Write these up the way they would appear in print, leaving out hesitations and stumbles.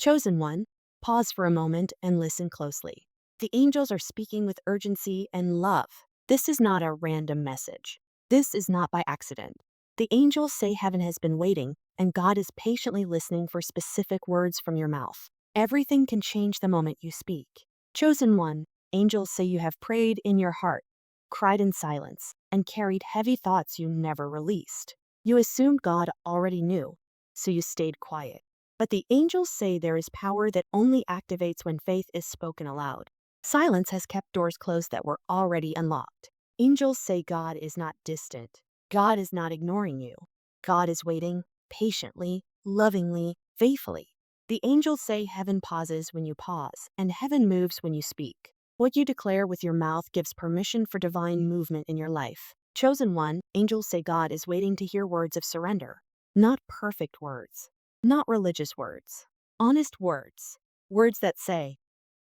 Chosen one, pause for a moment and listen closely. The angels are speaking with urgency and love. This is not a random message. This is not by accident. The angels say heaven has been waiting, and God is patiently listening for specific words from your mouth. Everything can change the moment you speak. Chosen one, angels say you have prayed in your heart, cried in silence, and carried heavy thoughts you never released. You assumed God already knew, so you stayed quiet. But the angels say there is power that only activates when faith is spoken aloud. Silence has kept doors closed that were already unlocked. Angels say God is not distant. God is not ignoring you. God is waiting patiently, lovingly, faithfully. The angels say heaven pauses when you pause, and heaven moves when you speak. What you declare with your mouth gives permission for divine movement in your life. Chosen one, angels say God is waiting to hear words of surrender. Not perfect words, not religious words, honest words. Words that say,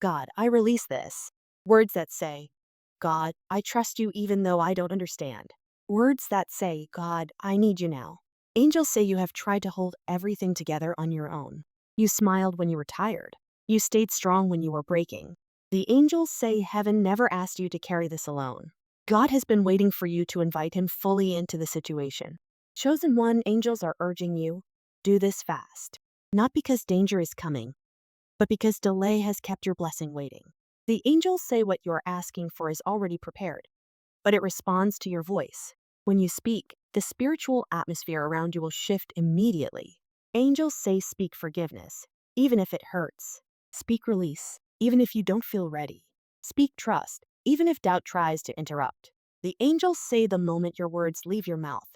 God, I release this. Words that say, God, I trust you even though I don't understand. Words that say, God, I need you now. Angels say you have tried to hold everything together on your own. You smiled when you were tired. You stayed strong when you were breaking. The angels say heaven never asked you to carry this alone. God has been waiting for you to invite him fully into the situation. Chosen one, angels are urging you, do this fast. Not because danger is coming, but because delay has kept your blessing waiting. The angels say what you're asking for is already prepared, but it responds to your voice. When you speak, the spiritual atmosphere around you will shift immediately. Angels say speak forgiveness, even if it hurts. Speak release, even if you don't feel ready. Speak trust, even if doubt tries to interrupt. The angels say the moment your words leave your mouth,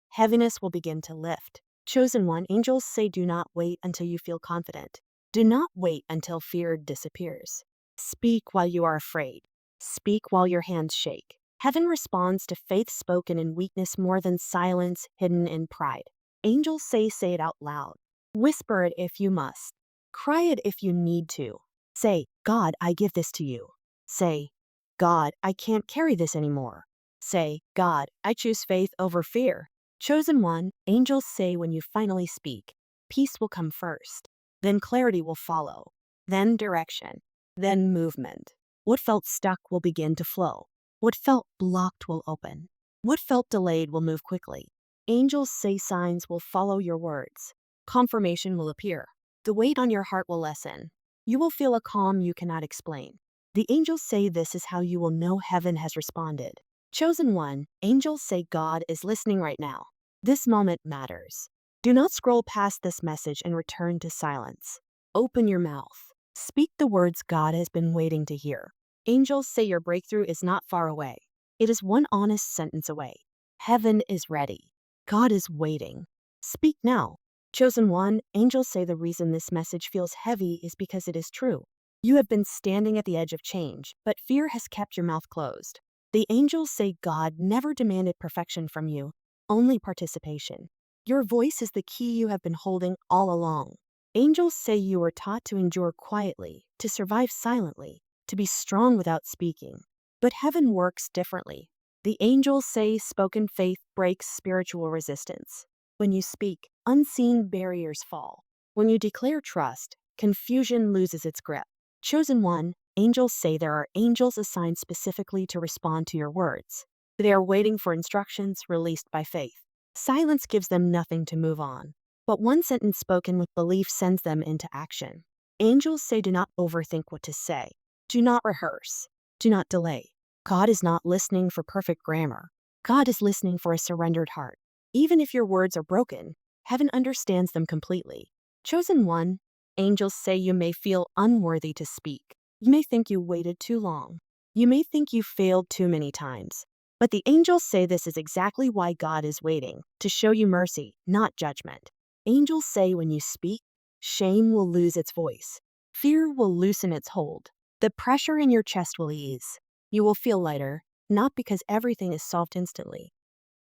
heaviness will begin to lift. Chosen one, angels say do not wait until you feel confident. Do not wait until fear disappears. Speak while you are afraid. Speak while your hands shake. Heaven responds to faith spoken in weakness more than silence hidden in pride. Angels say it out loud. Whisper it if you must. Cry it if you need to. Say, God, I give this to you. Say, God, I can't carry this anymore. Say, God, I choose faith over fear. Chosen one, angels say when you finally speak, peace will come first. Then clarity will follow. Then direction. Then movement. What felt stuck will begin to flow. What felt blocked will open. What felt delayed will move quickly. Angels say signs will follow your words. Confirmation will appear. The weight on your heart will lessen. You will feel a calm you cannot explain. The angels say this is how you will know heaven has responded. Chosen one, angels say God is listening right now. This moment matters. Do not scroll past this message and return to silence. Open your mouth. Speak the words God has been waiting to hear. Angels say your breakthrough is not far away. It is one honest sentence away. Heaven is ready. God is waiting. Speak now. Chosen one, angels say the reason this message feels heavy is because it is true. You have been standing at the edge of change, but fear has kept your mouth closed. The angels say God never demanded perfection from you, only participation. Your voice is the key you have been holding all along. Angels say you were taught to endure quietly, to survive silently, to be strong without speaking. But heaven works differently. The angels say spoken faith breaks spiritual resistance. When you speak, unseen barriers fall. When you declare trust, confusion loses its grip. Chosen one, angels say there are angels assigned specifically to respond to your words. They are waiting for instructions released by faith. Silence gives them nothing to move on, but one sentence spoken with belief sends them into action. Angels say do not overthink what to say. Do not rehearse. Do not delay. God is not listening for perfect grammar. God is listening for a surrendered heart. Even if your words are broken, heaven understands them completely. Chosen one, angels say you may feel unworthy to speak. You may think you waited too long. You may think you failed too many times. But the angels say this is exactly why God is waiting, to show you mercy, not judgment. Angels say when you speak, shame will lose its voice. Fear will loosen its hold. The pressure in your chest will ease. You will feel lighter, not because everything is solved instantly,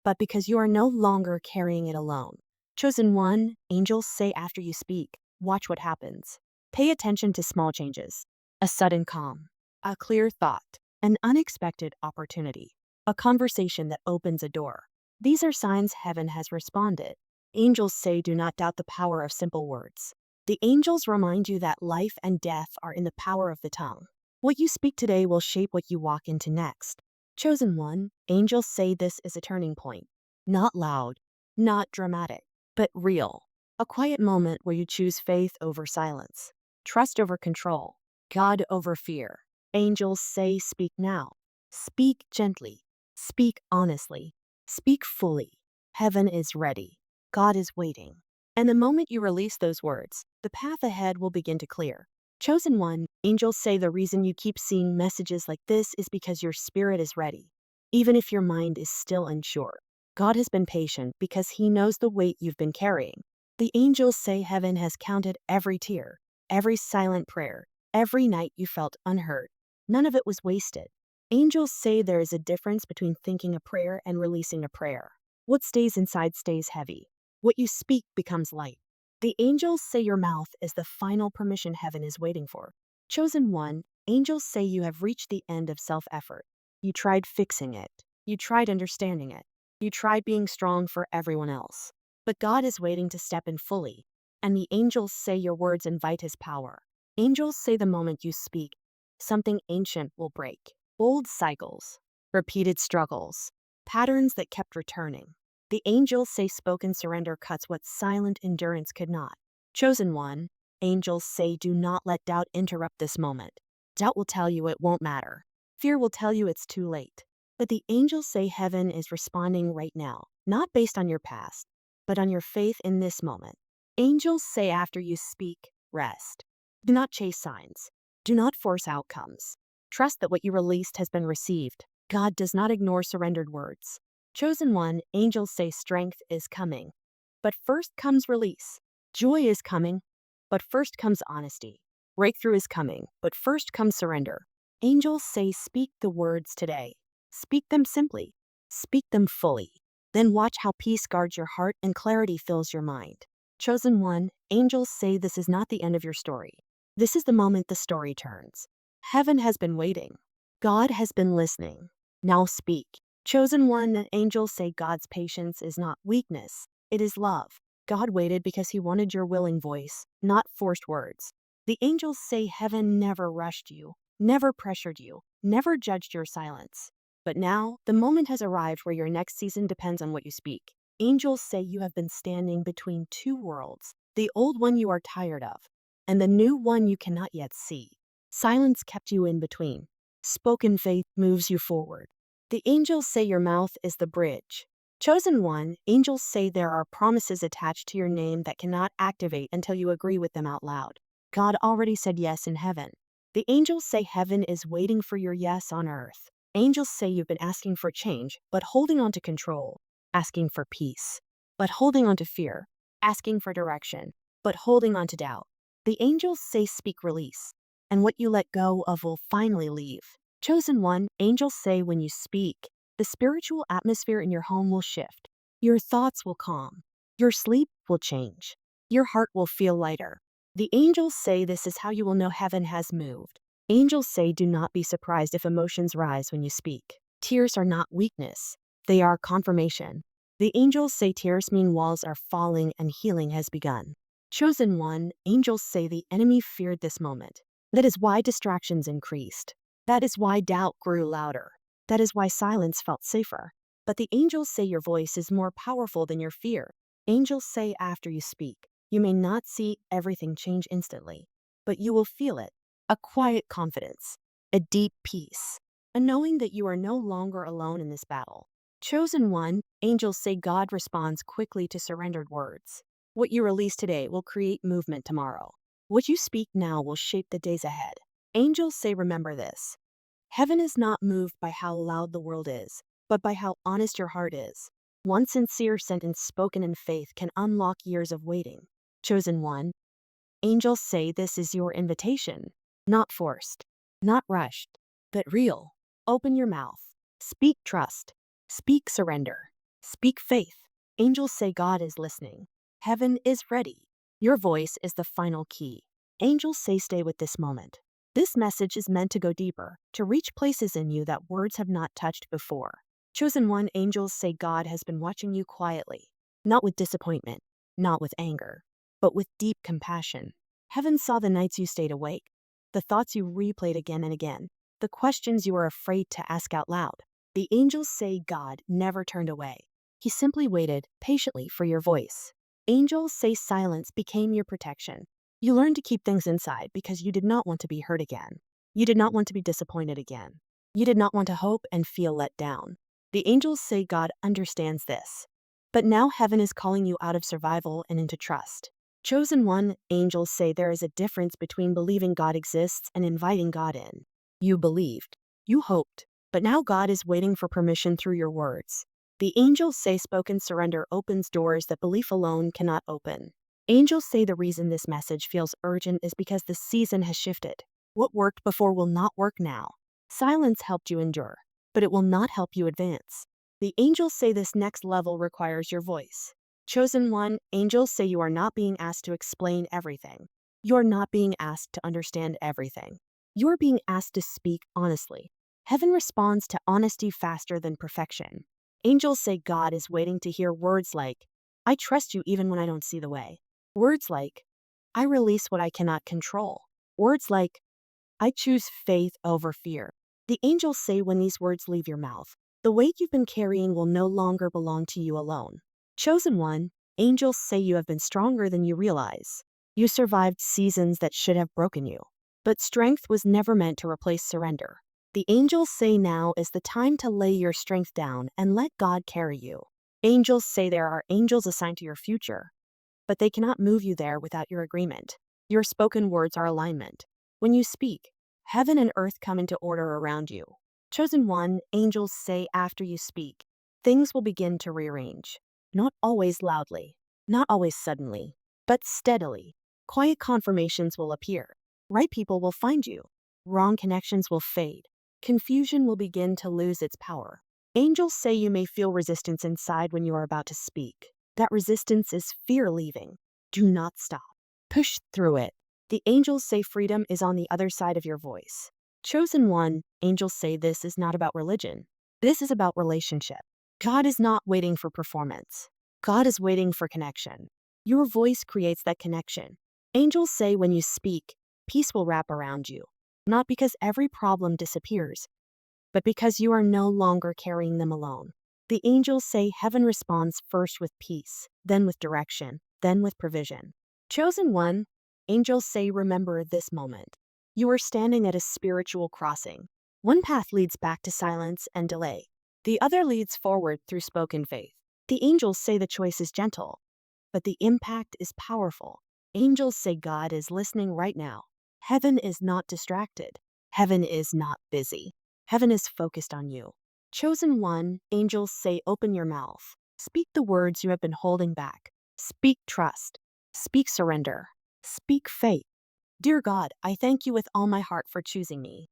but because you are no longer carrying it alone. Chosen one, angels say after you speak, watch what happens. Pay attention to small changes. A sudden calm, a clear thought, an unexpected opportunity, a conversation that opens a door. These are signs heaven has responded. Angels say do not doubt the power of simple words. The angels remind you that life and death are in the power of the tongue. What you speak today will shape what you walk into next. Chosen one, angels say this is a turning point. Not loud, not dramatic, but real. A quiet moment where you choose faith over silence, trust over control, God over fear. Angels say, speak now. Speak gently. Speak honestly. Speak fully. Heaven is ready. God is waiting. And the moment you release those words, the path ahead will begin to clear. Chosen one, angels say the reason you keep seeing messages like this is because your spirit is ready, even if your mind is still unsure. God has been patient because he knows the weight you've been carrying. The angels say heaven has counted every tear, every silent prayer, every night you felt unheard. None of it was wasted. Angels say there is a difference between thinking a prayer and releasing a prayer. What stays inside stays heavy. What you speak becomes light. The angels say your mouth is the final permission heaven is waiting for. Chosen one, angels say you have reached the end of self-effort. You tried fixing it. You tried understanding it. You tried being strong for everyone else. But God is waiting to step in fully. And the angels say your words invite his power. Angels say the moment you speak, something ancient will break. Old cycles, repeated struggles, patterns that kept returning. The angels say spoken surrender cuts what silent endurance could not. Chosen one, angels say do not let doubt interrupt this moment. Doubt will tell you it won't matter. Fear will tell you it's too late. But the angels say heaven is responding right now, not based on your past, but on your faith in this moment. Angels say after you speak, rest. Do not chase signs. Do not force outcomes. Trust that what you released has been received. God does not ignore surrendered words. Chosen one, angels say strength is coming. But first comes release. Joy is coming, but first comes honesty. Breakthrough is coming, but first comes surrender. Angels say speak the words today. Speak them simply. Speak them fully. Then watch how peace guards your heart and clarity fills your mind. Chosen one, angels say this is not the end of your story. This is the moment the story turns. Heaven has been waiting. God has been listening. Now speak. Chosen one, angels say God's patience is not weakness, it is love. God waited because he wanted your willing voice, not forced words. The angels say heaven never rushed you, never pressured you, never judged your silence. But now, the moment has arrived where your next season depends on what you speak. Angels say you have been standing between two worlds, the old one you are tired of, and the new one you cannot yet see. Silence kept you in between. Spoken faith moves you forward. The angels say your mouth is the bridge. Chosen one, angels say there are promises attached to your name that cannot activate until you agree with them out loud. God already said yes in heaven. The angels say heaven is waiting for your yes on earth. Angels say you've been asking for change, but holding on to control, asking for peace, but holding on to fear, asking for direction, but holding on to doubt. The angels say speak release, and what you let go of will finally leave. Chosen one, angels say when you speak, the spiritual atmosphere in your home will shift. Your thoughts will calm. Your sleep will change. Your heart will feel lighter. The angels say this is how you will know heaven has moved. Angels say do not be surprised if emotions rise when you speak. Tears are not weakness. They are confirmation. The angels say tears mean walls are falling and healing has begun. Chosen one, angels say the enemy feared this moment. That is why distractions increased. That is why doubt grew louder. That is why silence felt safer. But the angels say your voice is more powerful than your fear. Angels say after you speak, you may not see everything change instantly, but you will feel it. A quiet confidence, a deep peace, a knowing that you are no longer alone in this battle. Chosen one, angels say God responds quickly to surrendered words. What you release today will create movement tomorrow. What you speak now will shape the days ahead. Angels say remember this. Heaven is not moved by how loud the world is, but by how honest your heart is. One sincere sentence spoken in faith can unlock years of waiting. Chosen one, angels say this is your invitation. Not forced, not rushed, but real. Open your mouth. Speak trust. Speak surrender. Speak faith. Angels say God is listening. Heaven is ready. Your voice is the final key. Angels say stay with this moment. This message is meant to go deeper, to reach places in you that words have not touched before. Chosen one, angels say God has been watching you quietly, not with disappointment, not with anger, but with deep compassion. Heaven saw the nights you stayed awake, the thoughts you replayed again and again, the questions you were afraid to ask out loud. The angels say God never turned away. He simply waited patiently for your voice. Angels say silence became your protection. You learned to keep things inside because you did not want to be hurt again. You did not want to be disappointed again. You did not want to hope and feel let down. The angels say God understands this. But now heaven is calling you out of survival and into trust. Chosen one, angels say there is a difference between believing God exists and inviting God in. You believed. You hoped. But now God is waiting for permission through your words. The angels say spoken surrender opens doors that belief alone cannot open. Angels say the reason this message feels urgent is because the season has shifted. What worked before will not work now. Silence helped you endure, but it will not help you advance. The angels say this next level requires your voice. Chosen one, angels say you are not being asked to explain everything. You're not being asked to understand everything. You're being asked to speak honestly. Heaven responds to honesty faster than perfection. Angels say God is waiting to hear words like, I trust you even when I don't see the way. Words like, I release what I cannot control. Words like, I choose faith over fear. The angels say when these words leave your mouth, the weight you've been carrying will no longer belong to you alone. Chosen one, angels say you have been stronger than you realize. You survived seasons that should have broken you. But strength was never meant to replace surrender. The angels say now is the time to lay your strength down and let God carry you. Angels say there are angels assigned to your future, but they cannot move you there without your agreement. Your spoken words are alignment. When you speak, heaven and earth come into order around you. Chosen one, angels say after you speak, things will begin to rearrange. Not always loudly, not always suddenly, but steadily. Quiet confirmations will appear. Right people will find you. Wrong connections will fade. Confusion will begin to lose its power. Angels say you may feel resistance inside when you are about to speak. That resistance is fear leaving. Do not stop. Push through it. The angels say freedom is on the other side of your voice. Chosen one, angels say this is not about religion. This is about relationship. God is not waiting for performance. God is waiting for connection. Your voice creates that connection. Angels say when you speak, peace will wrap around you. Not because every problem disappears, but because you are no longer carrying them alone. The angels say heaven responds first with peace, then with direction, then with provision. Chosen one, angels say remember this moment. You are standing at a spiritual crossing. One path leads back to silence and delay. The other leads forward through spoken faith. The angels say the choice is gentle, but the impact is powerful. Angels say God is listening right now. Heaven is not distracted. Heaven is not busy. Heaven is focused on you. Chosen one, angels say open your mouth. Speak the words you have been holding back. Speak trust. Speak surrender. Speak faith. Dear God, I thank you with all my heart for choosing me.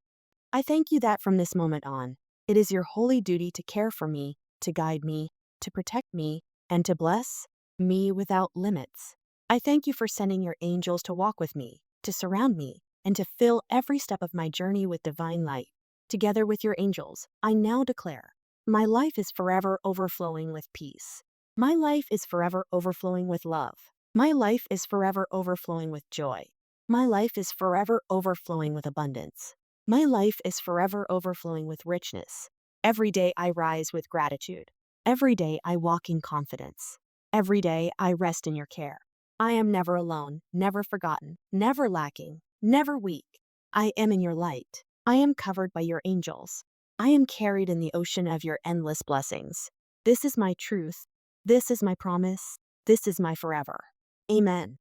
I thank you that from this moment on, it is your holy duty to care for me, to guide me, to protect me, and to bless me without limits. I thank you for sending your angels to walk with me, to surround me, and to fill every step of my journey with divine light. Together with your angels, I now declare, my life is forever overflowing with peace. My life is forever overflowing with love. My life is forever overflowing with joy. My life is forever overflowing with abundance. My life is forever overflowing with richness. Every day I rise with gratitude. Every day I walk in confidence. Every day I rest in your care. I am never alone, never forgotten, never lacking, never weak. I am in your light. I am covered by your angels. I am carried in the ocean of your endless blessings. This is my truth. This is my promise. This is my forever. Amen.